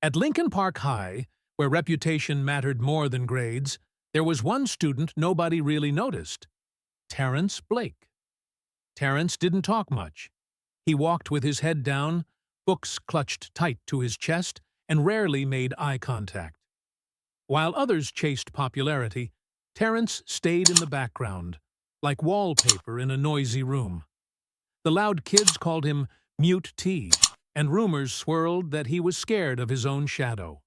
At Lincoln Park High, where reputation mattered more than grades, there was one student nobody really noticed: Terrence Blake. Terrence didn't talk much. He walked with his head down, books clutched tight to his chest, and rarely made eye contact. While others chased popularity, Terrence stayed in the background, like wallpaper in a noisy room. The loud kids called him Mute T, and rumors swirled that he was scared of his own shadow.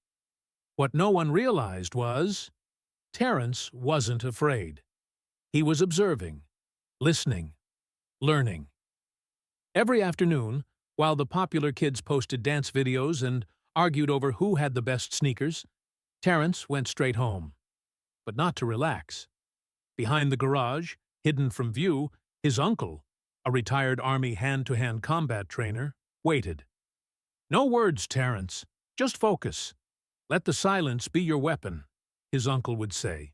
What no one realized was, Terrence wasn't afraid. He was observing, listening, learning. Every afternoon, while the popular kids posted dance videos and argued over who had the best sneakers, Terrence went straight home. But not to relax. Behind the garage, hidden from view, his uncle, a retired Army hand-to-hand combat trainer, waited. "No words, Terrence. Just focus. Let the silence be your weapon," his uncle would say.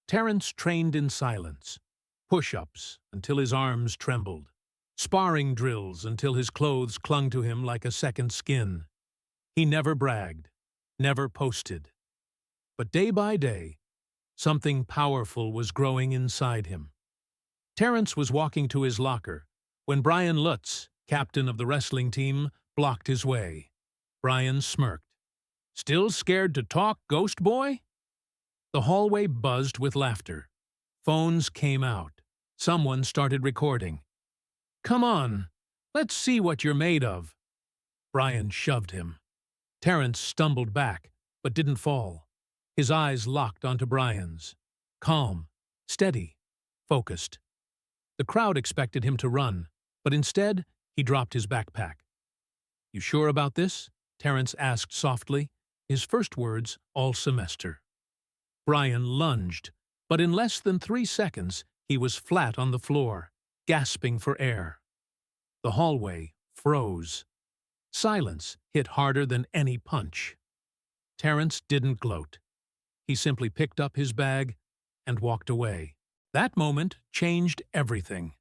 Terrence trained in silence. Push-ups until his arms trembled. Sparring drills until his clothes clung to him like a second skin. He never bragged, never posted. But day by day, something powerful was growing inside him. Terrence was walking to his locker when Brian Lutz, captain of the wrestling team, blocked his way. Brian smirked. "Still scared to talk, ghost boy?" The hallway buzzed with laughter. Phones came out. Someone started recording. "Come on, let's see what you're made of." Brian shoved him. Terrence stumbled back, but didn't fall. His eyes locked onto Brian's. Calm, steady, focused. The crowd expected him to run, but instead he dropped his backpack. "You sure about this?" Terrence asked softly, his first words all semester. Brian lunged, but in less than 3 seconds he was flat on the floor, gasping for air. The hallway froze. Silence hit harder than any punch. Terrence didn't gloat. He simply picked up his bag and walked away. That moment changed everything.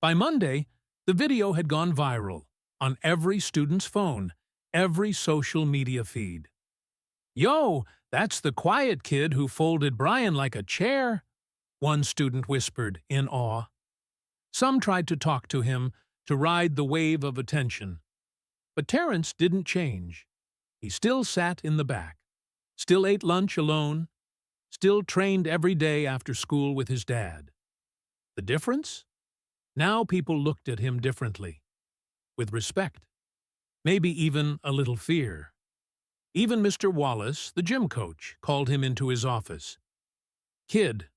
By Monday, the video had gone viral on every student's phone, every social media feed. "Yo, that's the quiet kid who folded Brian like a chair," one student whispered in awe. Some tried to talk to him, to ride the wave of attention. But Terrence didn't change. He still sat in the back, still ate lunch alone, still trained every day after school with his dad. The difference? Now people looked at him differently, with respect, maybe even a little fear. Even Mr. Wallace, the gym coach, called him into his office. "Kid,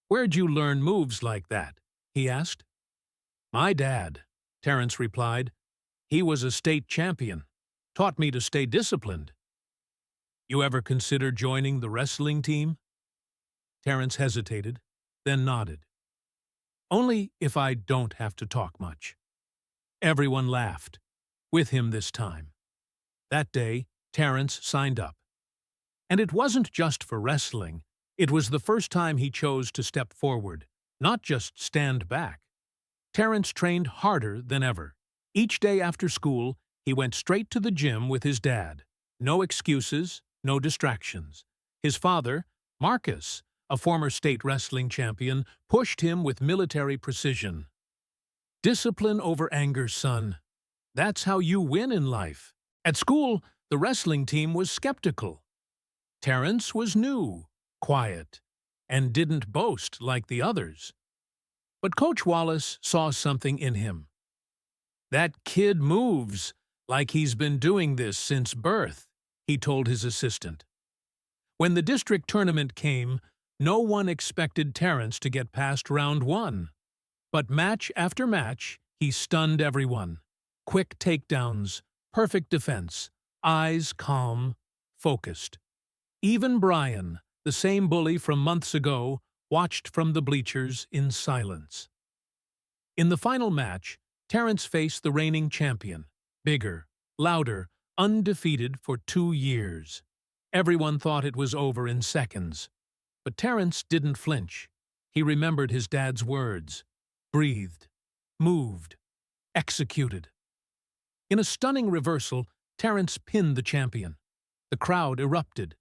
where'd you learn moves like that?" he asked. "My dad," Terrence replied. "He was a state champion. Taught me to stay disciplined." "You ever consider joining the wrestling team?" Terrence hesitated, then nodded. "Only if I don't have to talk much." Everyone laughed, with him this time. That day, Terrence signed up. And it wasn't just for wrestling. It was the first time he chose to step forward, not just stand back. Terrence trained harder than ever. Each day after school, he went straight to the gym with his dad. No excuses, no distractions. His father, Marcus, a former state wrestling champion, pushed him with military precision. "Discipline over anger, son. That's how you win in life." At school, the wrestling team was skeptical. Terrence was new, quiet, and didn't boast like the others. But Coach Wallace saw something in him. "That kid moves like he's been doing this since birth," he told his assistant. When the district tournament came, no one expected Terrence to get past round 1. But match after match, he stunned everyone. Quick takedowns, perfect defense, eyes calm, focused. Even Brian, the same bully from months ago, watched from the bleachers in silence. In the final match, Terrence faced the reigning champion, bigger, louder, undefeated for 2 years. Everyone thought it was over in seconds. But Terrence didn't flinch. He remembered his dad's words, breathed, moved, executed. In a stunning reversal, Terrence pinned the champion. The crowd erupted,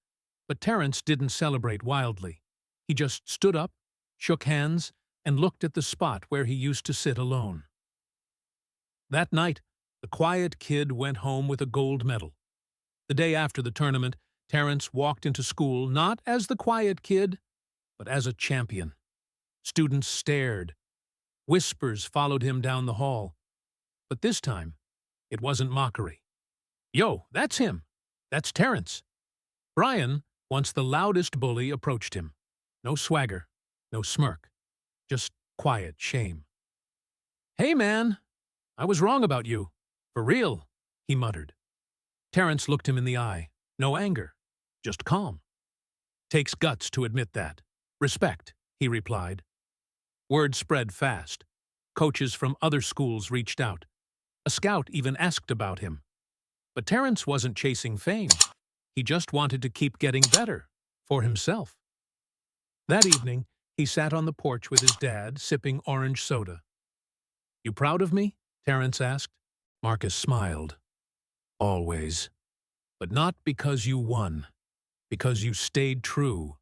but Terence didn't celebrate wildly. He just stood up, shook hands, and looked at the spot where he used to sit alone. That night, the quiet kid went home with a gold medal. The day after the tournament, Terence walked into school not as the quiet kid, but as a champion. Students stared. Whispers followed him down the hall. But this time, it wasn't mockery. "Yo, that's him. That's Terence." Brian, once the loudest bully, approached him. No swagger, no smirk, just quiet shame. "Hey, man, I was wrong about you. For real," he muttered. Terence looked him in the eye. No anger, just calm. "Takes guts to admit that. Respect," he replied. Word spread fast. Coaches from other schools reached out. A scout even asked about him. But Terence wasn't chasing fame. He just wanted to keep getting better, for himself. That evening, he sat on the porch with his dad, sipping orange soda. "You proud of me?" Terence asked. Marcus smiled. "Always. But not because you won. Because you stayed true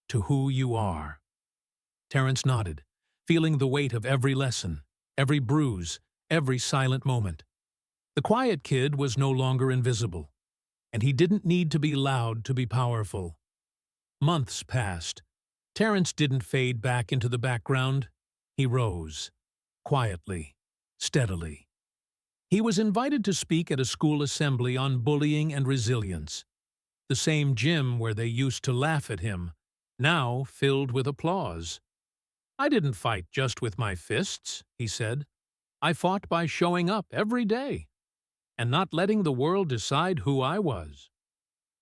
to who you are." Terence nodded, feeling the weight of every lesson, every bruise, every silent moment. The quiet kid was no longer invisible, and he didn't need to be loud to be powerful. Months passed. Terence didn't fade back into the background. He rose, quietly, steadily. He was invited to speak at a school assembly on bullying and resilience. The same gym where they used to laugh at him, now filled with applause. "I didn't fight just with my fists," he said. "I fought by showing up every day and not letting the world decide who I was."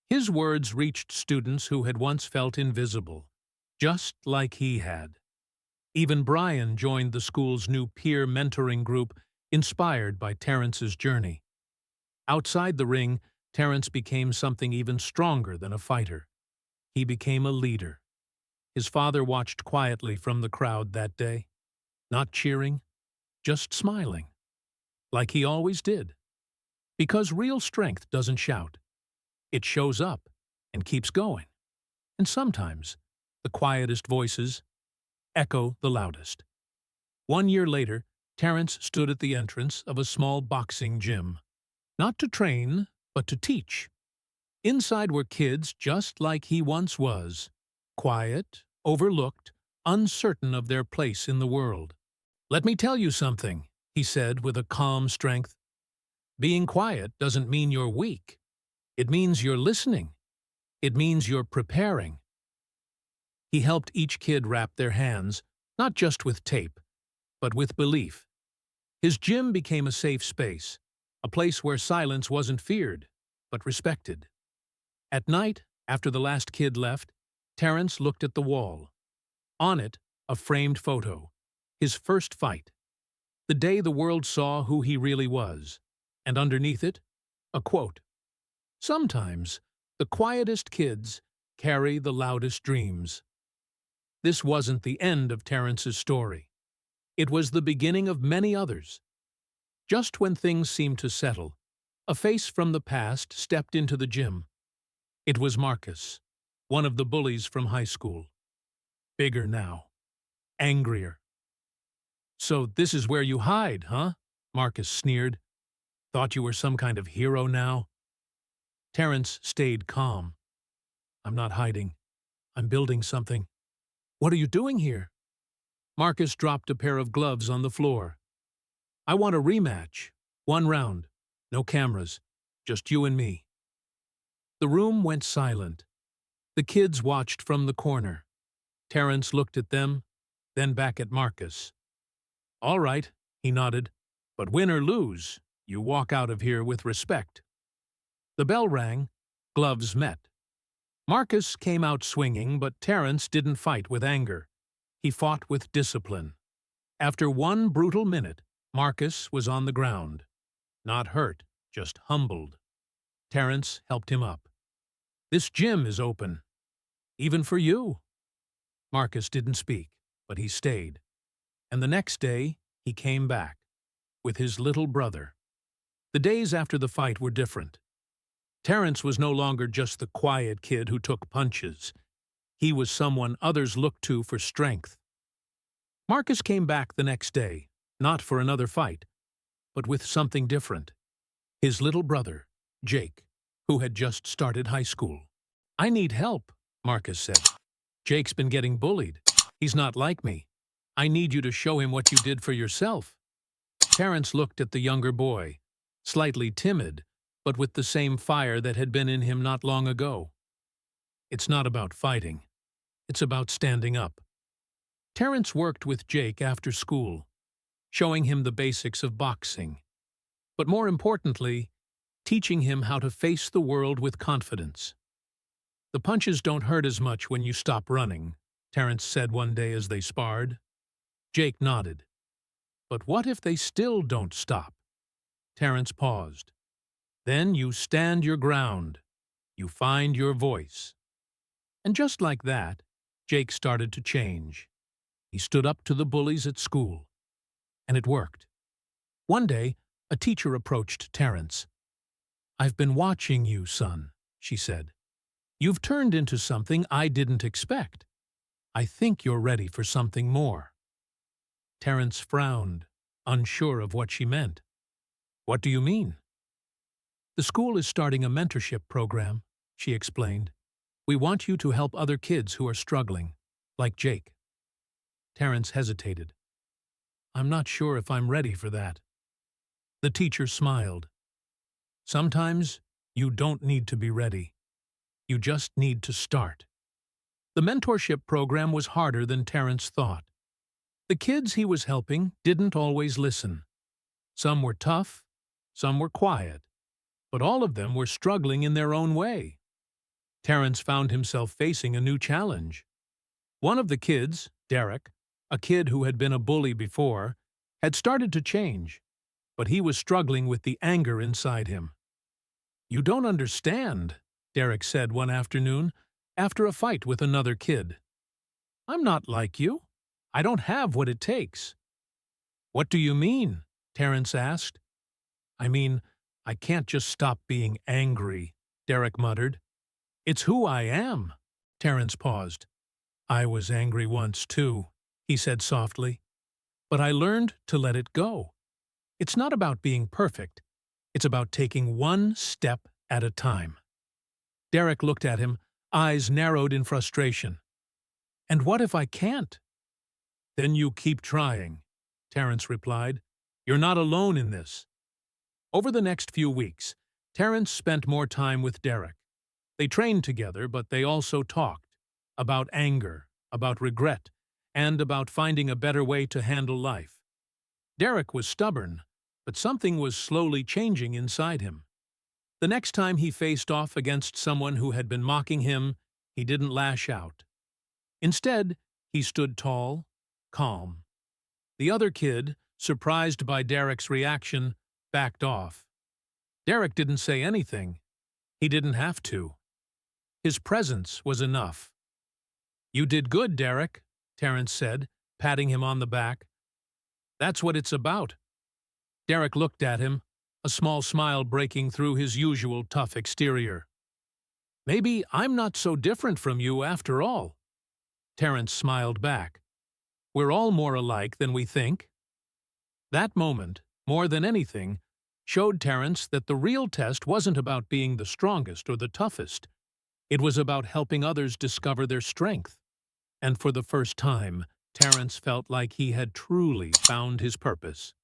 His words reached students who had once felt invisible, just like he had. Even Brian joined the school's new peer mentoring group, inspired by Terence's journey. Outside the ring, Terence became something even stronger than a fighter. He became a leader. His father watched quietly from the crowd that day, not cheering, just smiling, like he always did. Because real strength doesn't shout. It shows up and keeps going. And sometimes, the quietest voices echo the loudest. 1 year later, Terence stood at the entrance of a small boxing gym. Not to train, but to teach. Inside were kids just like he once was. Quiet, overlooked, uncertain of their place in the world. "Let me tell you something," he said with a calm strength. "Being quiet doesn't mean you're weak. It means you're listening. It means you're preparing." He helped each kid wrap their hands, not just with tape, but with belief. His gym became a safe space, a place where silence wasn't feared, but respected. At night, after the last kid left, Terence looked at the wall. On it, a framed photo. His first fight. The day the world saw who he really was. And underneath it, a quote. "Sometimes, the quietest kids carry the loudest dreams." This wasn't the end of Terence's story. It was the beginning of many others. Just when things seemed to settle, a face from the past stepped into the gym. It was Marcus, one of the bullies from high school. Bigger now. Angrier. "So this is where you hide, huh?" Marcus sneered. "Thought you were some kind of hero now?" Terence stayed calm. "I'm not hiding. I'm building something." "What are you doing here?" Marcus dropped a pair of gloves on the floor. "I want a rematch. 1 round. No cameras. Just you and me." The room went silent. The kids watched from the corner. Terence looked at them, then back at Marcus. "All right," he nodded. "But win or lose, you walk out of here with respect." The bell rang. Gloves met. Marcus came out swinging, but Terence didn't fight with anger. He fought with discipline. After 1 brutal minute, Marcus was on the ground. Not hurt, just humbled. Terence helped him up. "This gym is open. Even for you." Marcus didn't speak, but he stayed. And the next day, he came back. With his little brother. The days after the fight were different. Terrence was no longer just the quiet kid who took punches. He was someone others looked to for strength. Marcus came back the next day, not for another fight, but with something different. His little brother, Jake, who had just started high school. "I need help," Marcus said. "Jake's been getting bullied. He's not like me. I need you to show him what you did for yourself." Terrence looked at the younger boy, slightly timid, but with the same fire that had been in him not long ago. "It's not about fighting. It's about standing up." Terrence worked with Jake after school, showing him the basics of boxing, but more importantly, teaching him how to face the world with confidence. "The punches don't hurt as much when you stop running," Terrence said one day as they sparred. Jake nodded. "But what if they still don't stop?" Terrence paused. "Then you stand your ground. You find your voice." And just like that, Jake started to change. He stood up to the bullies at school. And it worked. One day, a teacher approached Terrence. "I've been watching you, son," she said. "You've turned into something I didn't expect. I think you're ready for something more." Terrence frowned, unsure of what she meant. "What do you mean?" "The school is starting a mentorship program," she explained. "We want you to help other kids who are struggling, like Jake." Terrence hesitated. "I'm not sure if I'm ready for that." The teacher smiled. "Sometimes you don't need to be ready. You just need to start." The mentorship program was harder than Terrence thought. The kids he was helping didn't always listen. Some were tough, some were quiet, but all of them were struggling in their own way. Terrence found himself facing a new challenge. One of the kids, Derek, a kid who had been a bully before, had started to change, but he was struggling with the anger inside him. "You don't understand," Derek said one afternoon, after a fight with another kid. "I'm not like you. I don't have what it takes." "What do you mean?" Terrence asked. "I mean, I can't just stop being angry," Derek muttered. "It's who I am." Terrence paused. "I was angry once, too," he said softly. "But I learned to let it go. It's not about being perfect. It's about taking one step at a time." Derek looked at him, eyes narrowed in frustration. "And what if I can't?" "Then you keep trying," Terrence replied. "You're not alone in this." Over the next few weeks, Terrence spent more time with Derek. They trained together, but they also talked about anger, about regret, and about finding a better way to handle life. Derek was stubborn, but something was slowly changing inside him. The next time he faced off against someone who had been mocking him, he didn't lash out. Instead, he stood tall, calm. The other kid, surprised by Derek's reaction, backed off. Derek didn't say anything. He didn't have to. His presence was enough. "You did good, Derek," Terrence said, patting him on the back. "That's what it's about." Derek looked at him, a small smile breaking through his usual tough exterior. "Maybe I'm not so different from you after all." Terrence smiled back. "We're all more alike than we think." That moment, more than anything, showed Terrence that the real test wasn't about being the strongest or the toughest. It was about helping others discover their strength. And for the first time, Terrence felt like he had truly found his purpose.